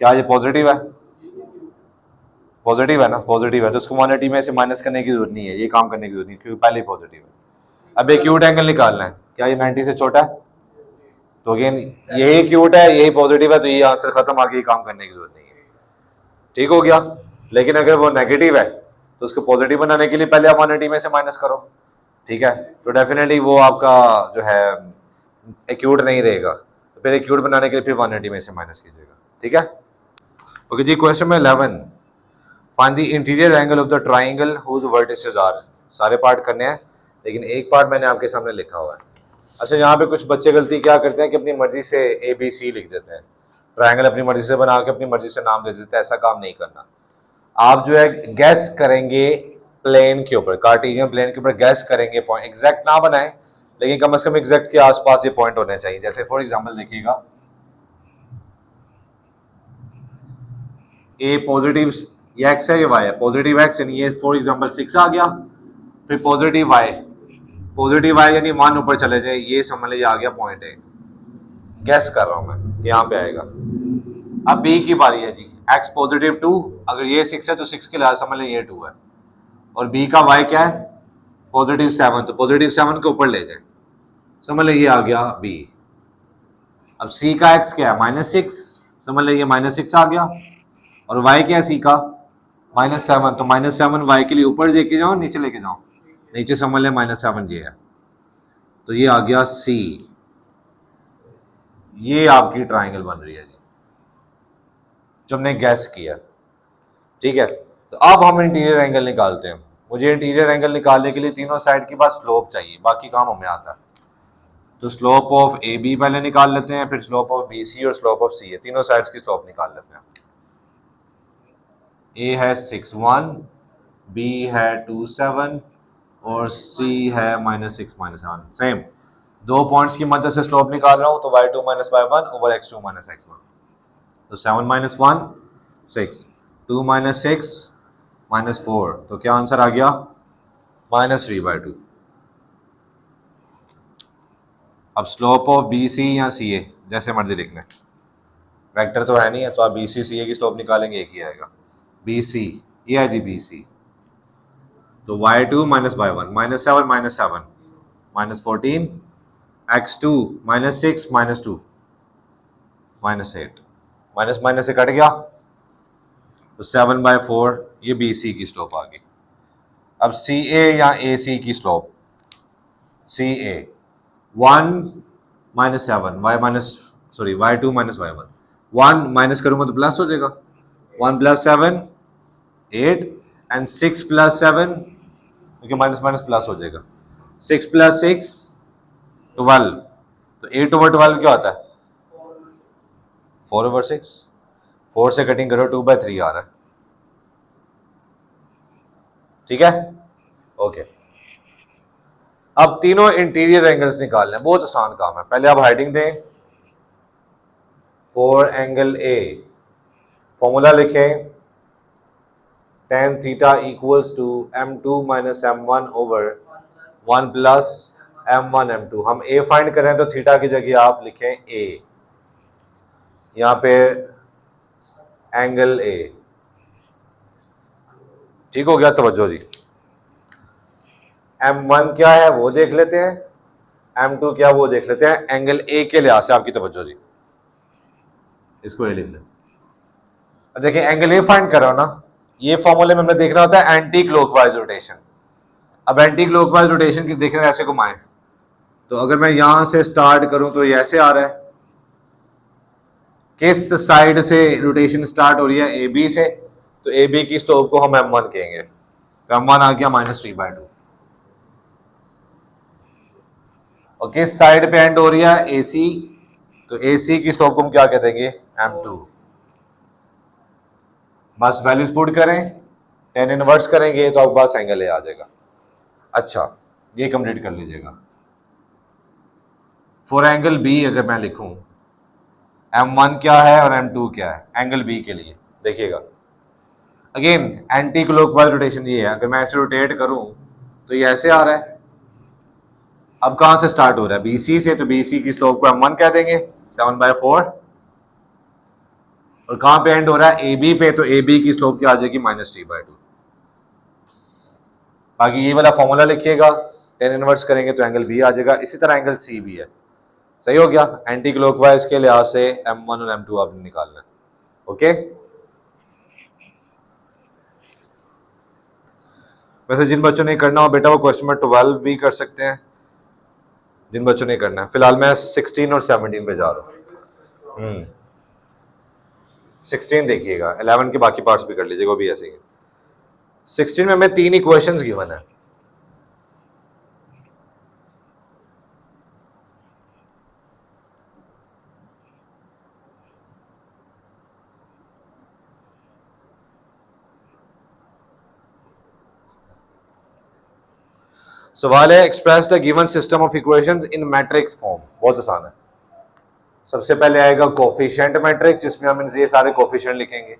क्या ये पॉजिटिव है? पॉजिटिव है ना, पॉजिटिव है, तो उसको 180 में से माइनस करने की जरूरत नहीं है, ये काम करने की जरूरत नहीं, क्योंकि पहले ही पॉजिटिव है। अब एक्यूट एंगल निकालना है, क्या ये 90 से छोटा है? तो अगेन यही एक्यूट है, यही पॉजिटिव है, तो ये आंसर खत्म, आगे काम करने की जरूरत नहीं है। ठीक हो गया। लेकिन अगर वो नेगेटिव है तो उसको पॉजिटिव बनाने के लिए पहले आप 180 में से माइनस करो, ठीक है, तो डेफिनेटली वो आपका जो है एक्यूट नहीं रहेगा, तो फिर एक्यूट बनाने के लिए फिर 180 में से माइनस कीजिएगा। ठीक है, ओके जी। Question number 11, find the interior angle of the triangle whose vertices are. सारे पार्ट करने हैं, लेकिन एक पार्ट मैंने आपके सामने लिखा हुआ है। अच्छा, यहाँ पे कुछ बच्चे गलती क्या करते हैं कि अपनी मर्जी से ABC लिख देते हैं, ट्राइंगल अपनी मर्जी से बना के अपनी मर्जी से नाम दे देते हैं। ऐसा काम नहीं करना। आप जो है गैस करेंगे प्लेन के ऊपर, कार्टेशियन प्लेन के ऊपर गैस करेंगे, पॉइंट एग्जैक्ट ना बनाएं, लेकिन कम से कम एग्जैक्ट के आसपास ये पॉइंट होने चाहिए। जैसे फॉर एग्जांपल देखिएगा, ए पॉजिटिव ये एक्स है, ये वाई है, पॉजिटिव एक्स यानी ये फॉर एग्जांपल 6 आ गया, फिर पॉजिटिव वाई यानी 1 ऊपर चले जाए, ये समझ लीजिए आ गया पॉइंट ए। गैस कर रहा हूं मैं कि यहाँ पे आएगा। अब बी की बारी है जी, एक्स पॉजिटिव 2, अगर ये 6 है तो 6 के लिहाज समझ लें ये 2 है, और बी का वाई क्या है पॉजिटिव 7, तो पॉजिटिव 7 के ऊपर ले जाए, समझ लें ये आ गया बी। अब सी का एक्स क्या है -6, समझ लें ये -6 आ गया, और वाई क्या है सी का -7, तो -7 वाई के लिए ऊपर लेके जाओ नीचे लेके जाओ, नीचे समझ लें -7 ये है, तो ये आ गया सी। ये आपकी ट्राइंगल बन रही है जी, जो हमने गैस किया। ठीक है, तो अब हम इंटीरियर एंगल निकालते हैं। मुझे इंटीरियर एंगल निकालने के लिए तीनों साइड के पास स्लोप चाहिए, बाकी काम हमें आता है। तो स्लोप ऑफ ए बी पहले निकाल लेते हैं, फिर स्लोप ऑफ बी सी और स्लोप ऑफ सी है, तीनों साइड्स की स्लोप निकाल लेते हैं। ए है 6 1, बी है 2 7 और सी है -6 -7। सेम दो पॉइंट्स की मदद से स्लोप निकाल रहा हूं, तो y2 - y1 over x2 - x1, तो 7 - 1 6, 2 - 6 -4, तो क्या आंसर आ गया -3/2। अब स्लोप ऑफ बी सी या सी ए जैसे मर्जी लिख लें, वेक्टर तो है नहीं है, तो आप बी सी सी ए की स्लोप निकालेंगे, एक ही आएगा बी सी, ये है जी बी सी। तो y2 - y1 -7 -7 -14, x2 -6 -2 -8, minus minus से कट गया, तो 7/4 ये बी सी की स्लोप आ गई। अब सी ए या ए सी की स्लोप, सी ए 1 - 7 y2 - y1, 1 माइनस करूंगा तो प्लस हो जाएगा, 1 + 7 8 एंड 6 + 7, क्योंकि माइनस माइनस प्लस हो जाएगा, 6 + 6 12, तो 8/12 क्या होता है 4/6, 4 से कटिंग करो 2/3 आ रहा है, ठीक है। ओके, अब तीनों इंटीरियर एंगल्स निकालने हैं, बहुत आसान काम है। पहले आप हाइडिंग दें, फॉर एंगल ए फॉर्मूला लिखें, tan theta equals to m2 minus m1 over 1 plus m1 m2। हम a फाइंड करें तो थीटा की जगह आप लिखें a, यहाँ पे एंगल a, ठीक हो गया। तवज्जो जी, m1 क्या है वो देख लेते हैं, m2 क्या वो देख लेते हैं, एंगल a के लिहाज से आपकी तवज्जो जी, इसको ए लिख लें। देखिए एंगल ए फाइंड कर रहा हूं ना, ये फॉर्मूले में हमने देखना होता है एंटी क्लॉकवाइज रोटेशन। अब एंटी क्लॉकवाइज रोटेशन की देखें, ऐसे घुमाएं, तो अगर मैं यहां से स्टार्ट करूं तो ये ऐसे आ रहा है, किस साइड से रोटेशन स्टार्ट हो रही है, ए बी से, तो ए बी की स्लोप को हम m1 कहेंगे, तो m1 आ गया -3/2। और किस साइड पे एंड हो रही है, ए सी, तो ए सी की स्लोप को हम क्या कह देंगे, m2। बस वैल्यूज पुट करें, tan इनवर्स करेंगे तो आपके पास एंगल ए आ जाएगा। अच्छा, ये कंप्लीट कर लीजिएगा। फॉर एंगल बी अगर मैं लिखूं, m1 क्या है और m2 क्या है एंगल बी के लिए, देखिएगा अगेन एंटी क्लॉकवाइज रोटेशन ये है, अगर मैं ऐसे रोटेट करूं तो ये ऐसे आ रहा है। अब कहां से स्टार्ट हो रहा है, BC से, तो BC की स्लोप को m1 कह देंगे 7/4, और कहां पे एंड हो रहा है, AB पे, तो AB की स्लोप क्या आ जाएगी -3/2। बाकी ये वाला फॉर्मूला लिखिएगा, tan इनवर्स करेंगे तो एंगल बी आ जाएगा। इसी तरह एंगल सी भी है, सही हो गया। एंटी क्लॉकवाइज के लिहाज से m1 और m2 आपने निकालना है, ओके। वैसे जिन बच्चों ने करना हो बेटा वो क्वेश्चन नंबर 12 भी कर सकते हैं, जिन बच्चों ने करना है। फिलहाल मैं 16 और 17 पे जा रहा हूँ। 16 देखिएगा, 11 के बाकी पार्ट्स भी कर लीजिएगा, वो भी ऐसे ही। 16 में हमें 3 इक्वेशंस गिवन है। सवाल है express the given system of equations in matrix form. बहुत आसान है। सबसे पहले आएगा कोफिशिएंट मैट्रिक्स, जिसमें हम ये सारे कोफिशिएंट लिखेंगे,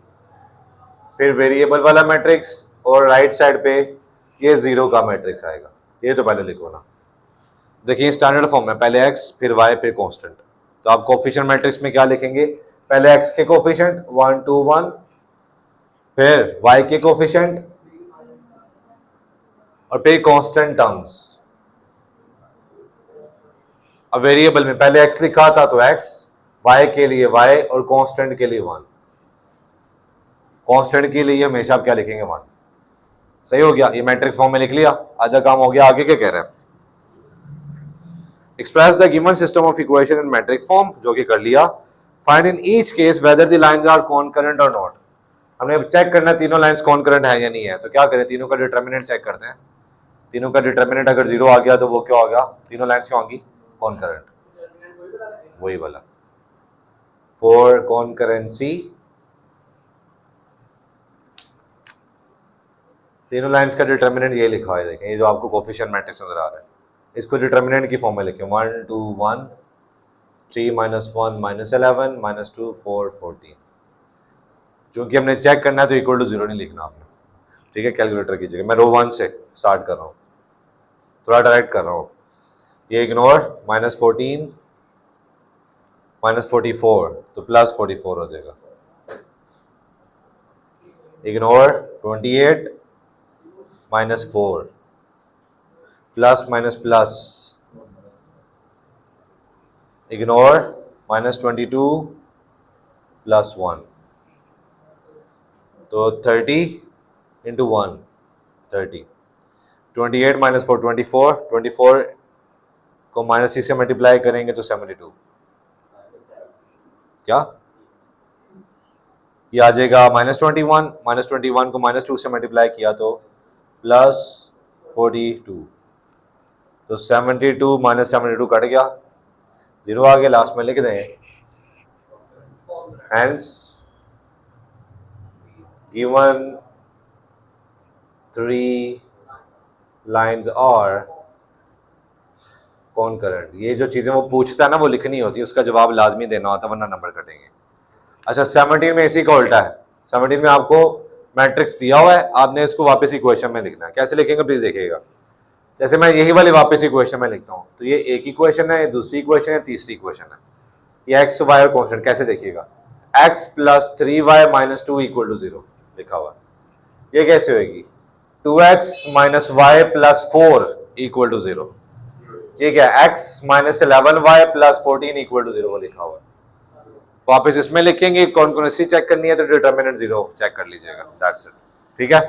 फिर वेरिएबल वाला मैट्रिक्स, और राइट साइड पे ये जीरो का मैट्रिक्स आएगा। ये तो पहले लिखो ना, देखिए स्टैंडर्ड फॉर्म में पहले x फिर y फिर कांस्टेंट। तो आप कोफिशिएंट मैट्रिक्स में क्या लिखेंगे, पहले x के कोफिशिएंट 1 2 1, फिर y के कोफिशिएंट, और फिर कांस्टेंट टर्म्स। अब वेरिएबल में पहले x लिखा था तो x, y के लिए y, और कांस्टेंट के लिए 1। कांस्टेंट के लिए हमेशा आप क्या लिखेंगे, 1। सही हो गया, ये मैट्रिक्स फॉर्म में लिख लिया, आधा काम हो गया। आगे क्या कह रहे हैं, express the given system of equation in matrix form, जो कि कर लिया। Find in each case whether the lines are concurrent और नॉट। हमने चेक करना है तीनों लाइंस कॉनकरेंट है या नहीं है, तो क्या करें, तीनों का डिटरमिनेंट चेक करते हैं। तीनों का डिटरमिनेंट अगर 0 आ गया तो वो क्या होगा, तीनों लाइंस क्या होंगी, कॉनकरेंट, वही वाला फॉर कॉनकरेंसी। तीनों लाइंस का डिटरमिनेंट ये लिखा है, देखें ये जो आपको कोफिशिएंट मैट्रिक्स नजर आ रहा है, इसको डिटरमिनेंट की फॉर्म में लिखें 1 2 1 3 -1 -11 -2 4 14। क्योंकि हमने चेक करना है तो इक्वल टू 0 नहीं लिखना आपने, ठीक है। कैलकुलेटर कीजिएगा, मैं रो 1 से स्टार्ट कर रहा हूँ, थोड़ा डायरेक्ट कर रहा हूँ। ये इग्नोर, -14 -44 तो +44 हो जाएगा। Ignore 28 -4 plus minus plus, ignore -22 +1, तो 30 × 1 30। 28 -4 24, 24 को -6 से मल्टीप्लाई करेंगे तो 72, क्या ये आ जाएगा -21, -21 को -2 से मल्टीप्लाई किया तो +42, तो 72 -72 कट गया, 0 आ गया, लास्ट में लिख दें hence given 3 lines are concurrent। ये जो चीजें वो पूछता है ना वो लिखनी होती है, उसका जवाब लाजमी देना होता है वरना नंबर कटेंगे। अच्छा 17 में इसी का उल्टा है। 17 में आपको मैट्रिक्स दिया हुआ है, आपने इसको वापस इक्वेशन में लिखना है। कैसे लिखेंगे प्लीज देखिएगा। जैसे मैं यही वाली वापस इक्वेशन में लिखता हूँ तो ये एक इक्वेशन है, ये दूसरी इक्वेशन है, तीसरी इक्वेशन है। ये एक्स वाई और कॉन्स्टेंट कैसे देखिएगा, x plus 3y minus 2 equal to 0 लिखा हुआ। ये कैसे होगी 2x minus Y plus 4 equal to 0। ये क्या x minus 11y plus 14 equal to 0 लिखा हुआ। वापस इसमें लिखेंगे, कौन कौन सी चेक करनी है तो डिटर्मिनेंट 0 चेक कर लीजिएगा, दैट्स इट। ठीक है।